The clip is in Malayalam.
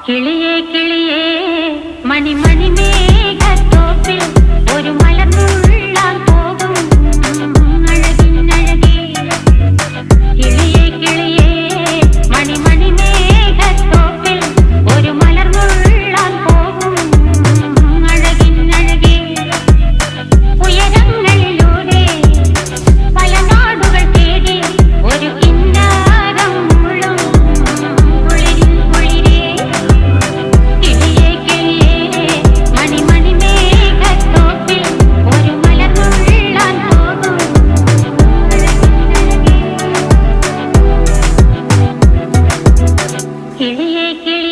കിളിയേ കിളിയേ മണിമണി മേഘത്തോപ്പിൽ ഒരു മലർന്നുള്ളാൻ പോകും അഴകിനഴകേ. കിളിയേ കിളിയേ മണിമണി മേഘത്തോപ്പിൽ ഒരു മലർന്നുള്ളാൻ പോകും അഴകിനഴകേ. ഉയരങ്ങളിലൂടെ പല നാടുകൾ തേടി ഒരു കിന്നാരം മുള്ളും കുളിരിൽ കുളിരേ. കിളിയേ കിളിയേ മണിമണി മേഘത്തോപ്പിൽ ഒരു മലർന്നുള്ളാൻ പോകും അഴകിനഴകേ. കിളിയേ കിളിയേ